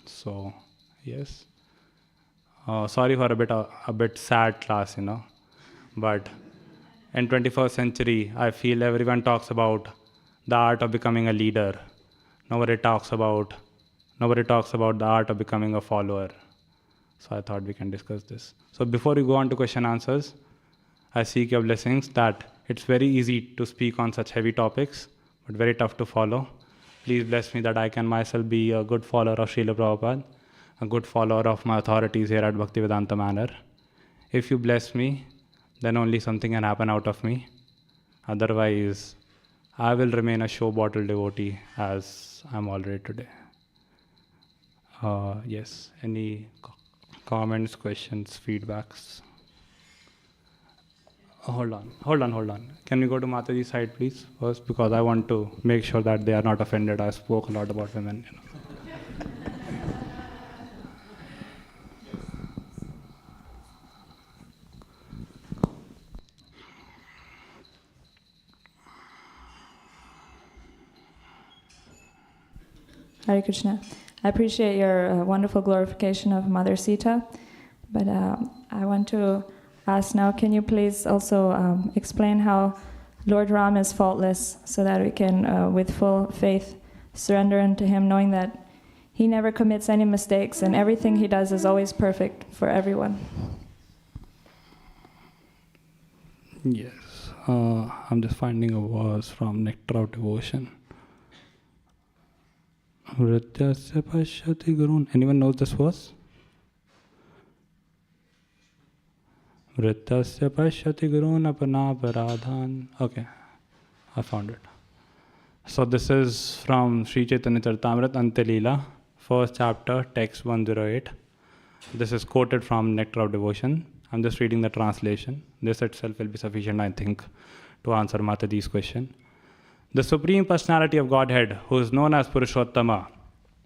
So, yes. Sorry for a bit sad class, but in 21st century, I feel everyone talks about the art of becoming a leader. Nobody talks about the art of becoming a follower. So I thought we can discuss this. So before we go on to question answers, I seek your blessings that it's very easy to speak on such heavy topics, but very tough to follow. Please bless me that I can myself be a good follower of Srila Prabhupada, a good follower of my authorities here at Bhaktivedanta Manor. If you bless me, then only something can happen out of me. Otherwise, I will remain a show bottle devotee as I'm already today. Yes, any comments, questions, feedbacks? Hold on. Can we go to Mataji's side, please, first? Because I want to make sure that they are not offended. I spoke a lot about women. Hare Krishna. I appreciate your wonderful glorification of Mother Sita, but I want to ask now, can you please also explain how Lord Ram is faultless so that we can, with full faith, surrender unto him, knowing that he never commits any mistakes and everything he does is always perfect for everyone? Yes. I'm just finding a verse from Nectar of Devotion. Anyone knows this verse? Vritasya pashyati gurun apana paradhan. Okay, I found it. So this is from Sri Chaitanya Charitamrita Ante Leela first chapter, text 108. This is quoted from Nectar of Devotion. I'm just reading the translation. This itself will be sufficient, I think, to answer Mataji's question. The Supreme Personality of Godhead, who is known as Purushottama,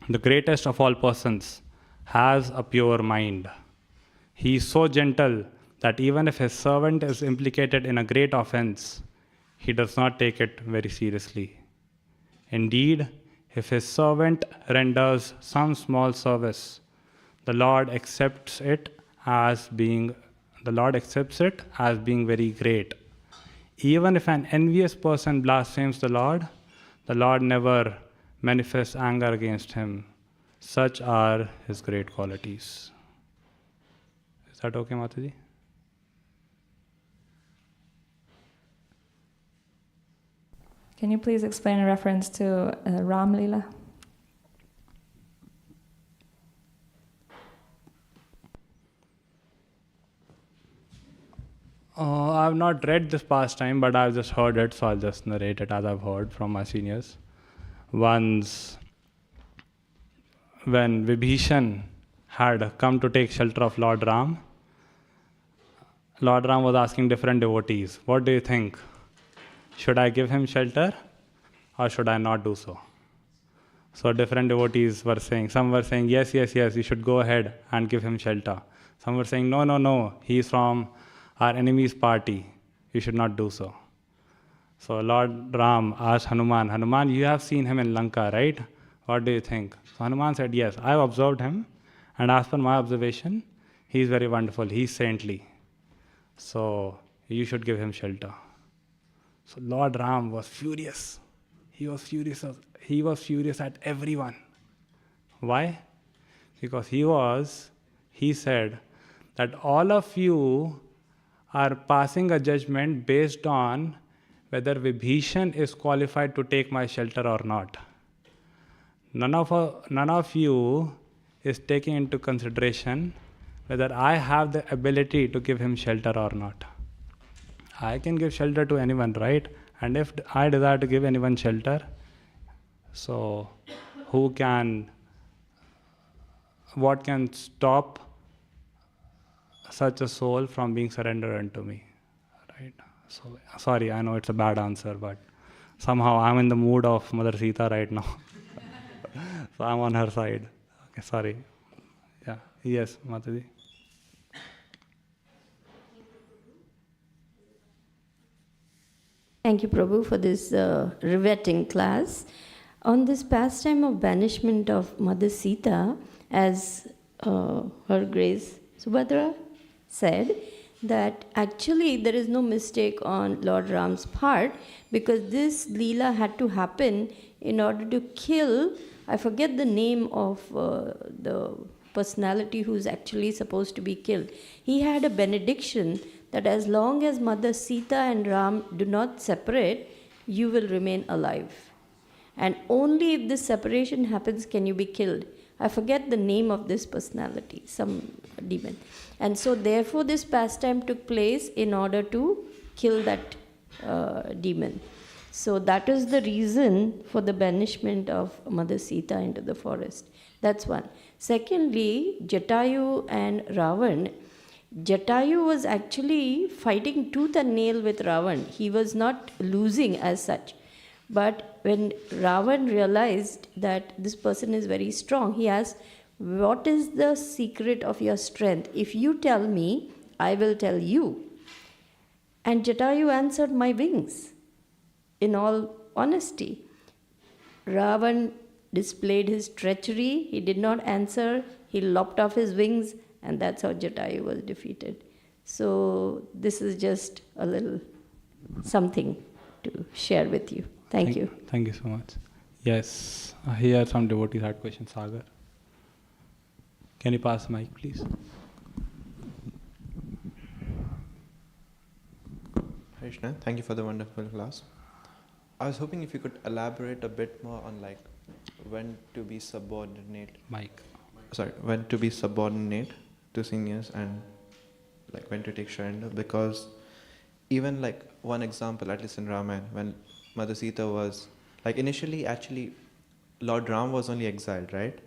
the greatest of all persons, has a pure mind. He is so gentle that even if his servant is implicated in a great offense, he does not take it very seriously. Indeed, if his servant renders some small service, the Lord accepts it as being very great. Even if an envious person blasphemes the Lord never manifests anger against him. Such are his great qualities. Is that okay, Mataji? Can you please explain a reference to Ram Lila? I've not read this pastime, but I've just heard it, so I'll just narrate it as I've heard from my seniors. Once, when Vibhishan had come to take shelter of Lord Ram was asking different devotees, what do you think? Should I give him shelter or should I not do so? So different devotees were saying, some were saying, yes, you should go ahead and give him shelter. Some were saying, no, he is from our enemy's party, you should not do so. So Lord Ram asked Hanuman, you have seen him in Lanka, right? What do you think? So Hanuman said, yes, I have observed him, and as per my observation, he is very wonderful, he is saintly. So you should give him shelter. So Lord Ram was furious. He was furious at everyone. Why? Because he said that all of you are passing a judgment based on whether Vibhishan is qualified to take my shelter or not. None of you is taking into consideration whether I have the ability to give him shelter or not. I can give shelter to anyone, right? And if I desire to give anyone shelter, so what can stop such a soul from being surrendered unto me, right? So, sorry, I know it's a bad answer, but somehow I'm in the mood of Mother Sita right now. So I'm on her side. Okay, sorry. Yeah. Yes, Mataji. Thank you, Prabhu, for this riveting class. On this pastime of banishment of Mother Sita, as Her Grace Subhadra said, that actually there is no mistake on Lord Ram's part, because this Leela had to happen in order to kill, I forget the name of the personality who's actually supposed to be killed. He had a benediction that as long as Mother Sita and Ram do not separate, you will remain alive. And only if this separation happens can you be killed. I forget the name of this personality, some demon. And so therefore this pastime took place in order to kill that demon. So that is the reason for the banishment of Mother Sita into the forest. That's one. Secondly, Jatayu and Ravan. Jatayu was actually fighting tooth and nail with Ravan. He was not losing as such. But when Ravan realized that this person is very strong, he asked, what is the secret of your strength? If you tell me, I will tell you. And Jatayu answered, my wings. In all honesty, Ravan displayed his treachery. He did not answer. He lopped off his wings, and that's how Jatayu was defeated. So this is just a little something to share with you. Thank you. Thank you so much. Yes, here some devotees had questions. Sagar, can you pass the mic, please? Krishna, thank you for the wonderful class. I was hoping if you could elaborate a bit more on when to be subordinate. When to be subordinate to seniors and when to take surrender, because even one example, at least in Ramayana, when Mother Sita was initially actually Lord Ram was only exiled, right?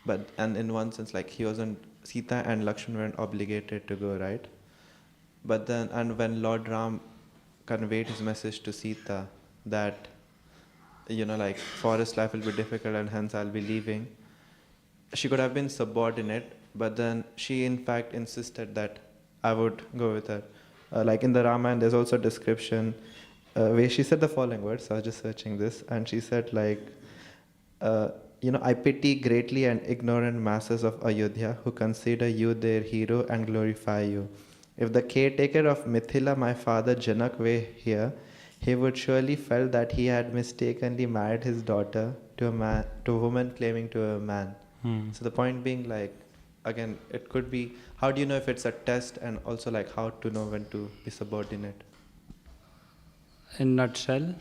and in one sense, like he wasn't, Sita and Lakshman weren't obligated to go, right? But then, and when Lord Ram conveyed his message to Sita that, like forest life will be difficult and hence I'll be leaving, she could have been subordinate, but then she in fact insisted that I would go with her. Like in the Ramayana, there's also a description where she said the following words. So I was just searching this, and she said like, I pity greatly and ignorant masses of Ayodhya who consider you their hero and glorify you. If the caretaker of Mithila, my father Janak, were here, he would surely felt that he had mistakenly married his daughter to a woman claiming to a man. So the point being, like, again, it could be, how do you know if it's a test, and also like how to know when to be subordinate? In nutshell,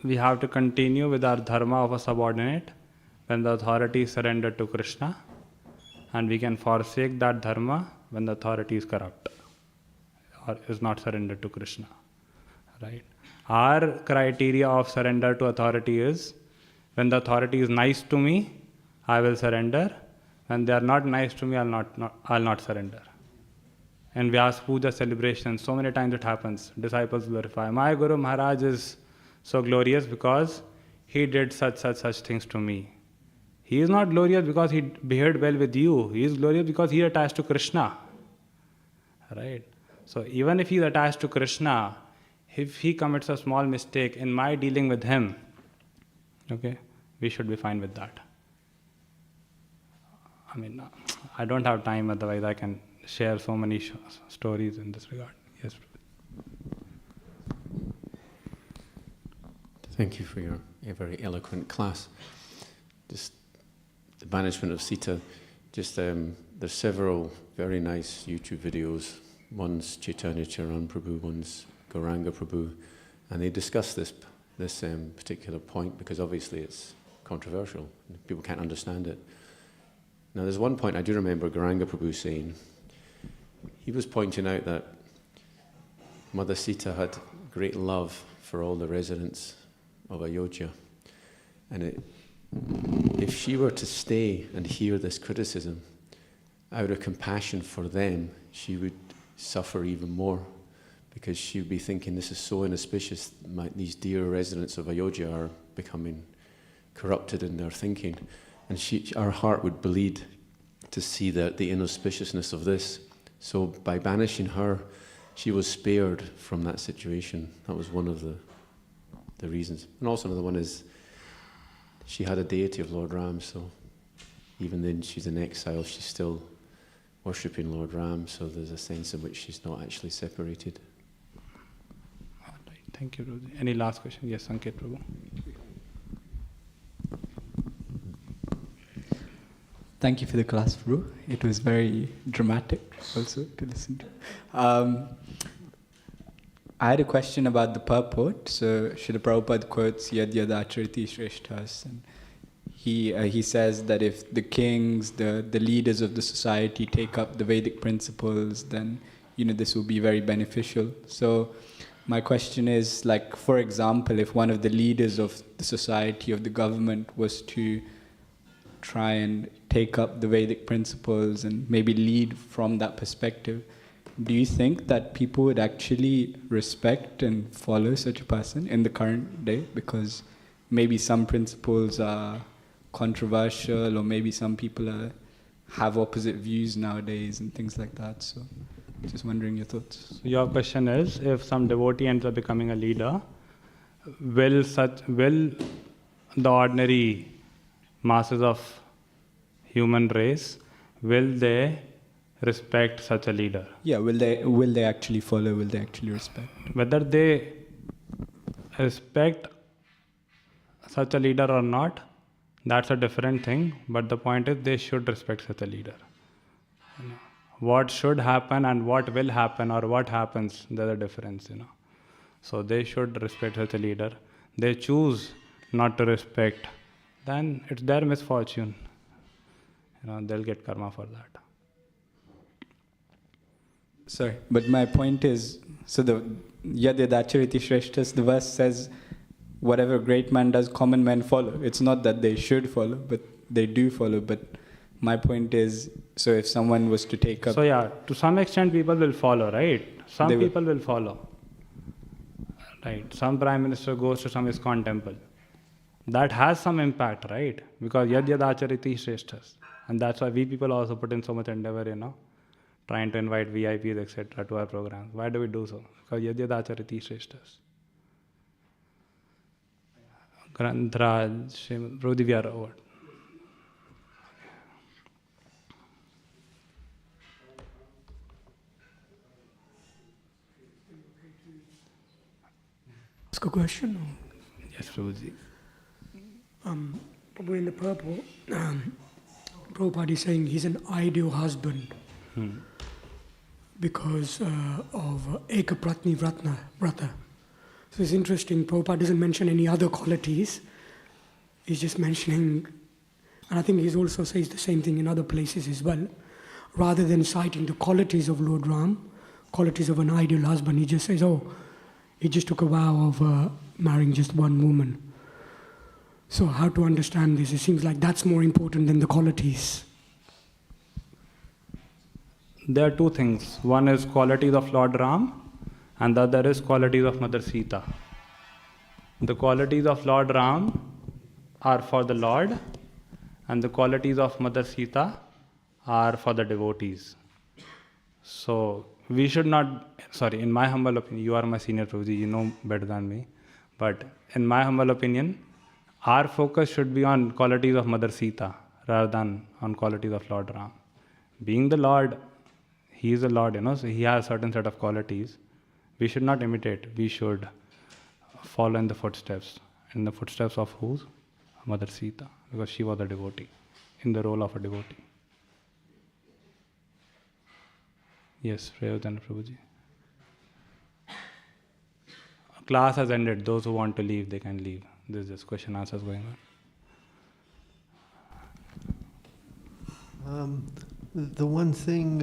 we have to continue with our dharma of a subordinate when the authority is surrendered to Krishna, and we can forsake that dharma when the authority is corrupt or is not surrendered to Krishna. Right? Our criteria of surrender to authority is, when the authority is nice to me, I will surrender. When they are not nice to me, I'll not surrender. In Vyas Puja celebration, so many times it happens. Disciples glorify, my Guru Maharaj is so glorious because he did such things to me. He is not glorious because he behaved well with you. He is glorious because he is attached to Krishna. Right? So even if he is attached to Krishna, if he commits a small mistake in my dealing with him, okay, we should be fine with that. I mean, I don't have time, otherwise I can share so many stories in this regard. Yes. Thank you for your very eloquent class. Just the banishment of Sita, there's several very nice YouTube videos. One's Caitanya Charan Prabhu, one's Gauranga Prabhu, and they discuss this particular point because obviously it's controversial. People can't understand it. Now there's one point I do remember Gauranga Prabhu saying. He was pointing out that Mother Sita had great love for all the residents of Ayodhya, and if she were to stay and hear this criticism, out of compassion for them, she would suffer even more, because she would be thinking, this is so inauspicious, these dear residents of Ayodhya are becoming corrupted in their thinking, and our heart would bleed to see the inauspiciousness of this. So by banishing her, she was spared from that situation. That was one of the reasons. And also another one is, she had a deity of Lord Ram, so even then she's in exile, she's still worshipping Lord Ram, so there's a sense in which she's not actually separated. All right. Thank you, Rudy. Any last question? Yes, Sanket Prabhu. Thank you for the class, Prabhu. It was very dramatic also to listen to. I had a question about the purport. So Srila Prabhupada quotes Yad Yad Acharati Shreshthas, and he says that if the kings, the leaders of the society take up the Vedic principles, then this will be very beneficial. So my question is, like, for example, if one of the leaders of the society, of the government, was to try and take up the Vedic principles and maybe lead from that perspective, do you think that people would actually respect and follow such a person in the current day? Because maybe some principles are controversial, or maybe some people have opposite views nowadays and things like that. So just wondering your thoughts. So your question is, if some devotee ends up becoming a leader, will the ordinary masses of human race, will they respect such a leader? Yeah, will they actually follow? Will they actually respect? Whether they respect such a leader or not, that's a different thing. But the point is, they should respect such a leader. What should happen and what will happen, or what happens, there's a difference. So they should respect such a leader. They choose not to respect, then it's their misfortune. They'll get karma for that. Sorry, but my point is, so the Yad Yad Acharati Shreshthas, the verse says whatever great man does, common men follow. It's not that they should follow, but they do follow. But my point is, so if someone was to take up... So yeah, to some extent people will follow, right? Some people will follow. Right, some prime minister goes to some ISKCON temple. That has some impact, right? Because yad yad achariti shreshthas. And that's why we people also put in so much endeavor, trying to invite VIPs, etc. to our programs. Why do we do so? Because yad yad achariti shreshthas. Grantraj, Srimad, Prabhuji, we are over. Ask a question? Yes, Prabhuji. Probably in the purport, Prabhupada is saying he's an ideal husband because of Ekapratni Vrata. So it's interesting, Prabhupada doesn't mention any other qualities. He's just mentioning, and I think he also says the same thing in other places as well. Rather than citing the qualities of Lord Ram, qualities of an ideal husband, he just says, he just took a vow of marrying just one woman. So how to understand this? It seems like that's more important than the qualities. There are two things. One is qualities of Lord Ram, and the other is qualities of Mother Sita. The qualities of Lord Ram are for the Lord, and the qualities of Mother Sita are for the devotees. So we should not, in my humble opinion, you are my senior Prabhuji, you know better than me, but in my humble opinion, our focus should be on qualities of Mother Sita rather than on qualities of Lord Ram. Being the Lord, He is the Lord, so He has a certain set of qualities. We should not imitate, we should follow in the footsteps. In the footsteps of whose? Mother Sita, because she was a devotee, in the role of a devotee. Yes, Prayodhana Prabhuji. Class has ended. Those who want to leave, they can leave. There's just question answers going on. The one thing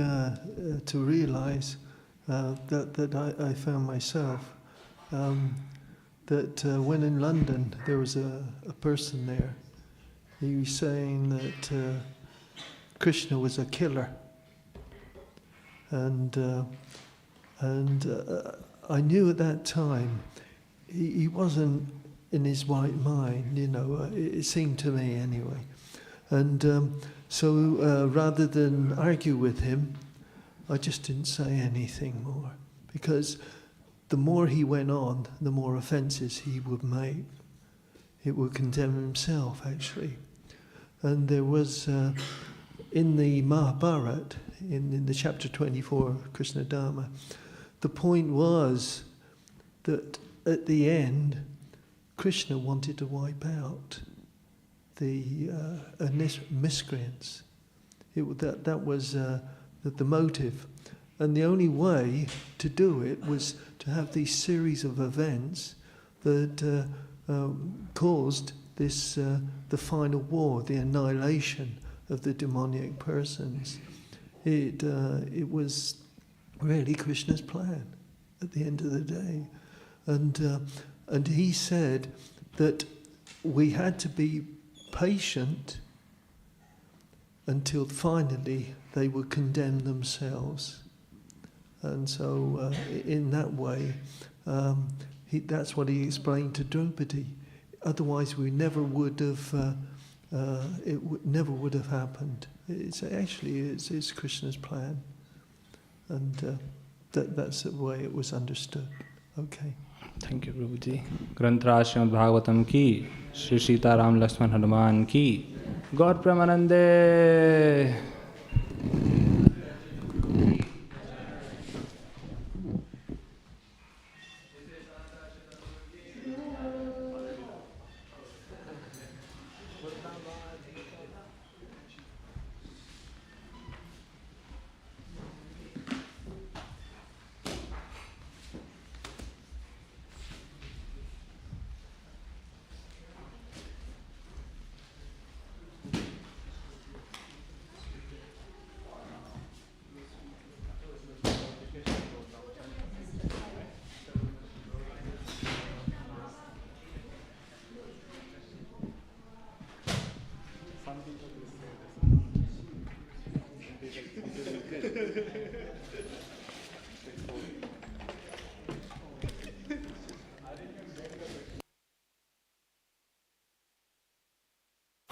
to realize that I found myself, that when in London there was a person there, he was saying that Krishna was a killer. And I knew at that time he wasn't in his right mind, it seemed to me anyway. And so rather than argue with him, I just didn't say anything more, because the more he went on, the more offences he would make. It would condemn himself, actually. And there was, in the Mahabharata, in the chapter 24, Krishna Dharma, the point was that at the end, Krishna wanted to wipe out the miscreants. That was the motive. And the only way to do it was to have these series of events that caused this the final war, the annihilation of the demoniac persons. It was really Krishna's plan at the end of the day. And he said that we had to be patient until finally they would condemn themselves. And so in that way, that's what he explained to Draupadi. Otherwise we never would have, never would have happened. It's Krishna's plan. And that's the way it was understood. Okay. Thank you, Prabhuji. Grantra Srimad Bhagavatam ki, Shri Sita Ram Lakshman Hanuman ki, Gaur Pramanande.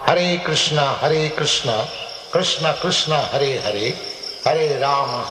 Hare Krishna, Krishna Krishna, Hare Hare, Hare Rama.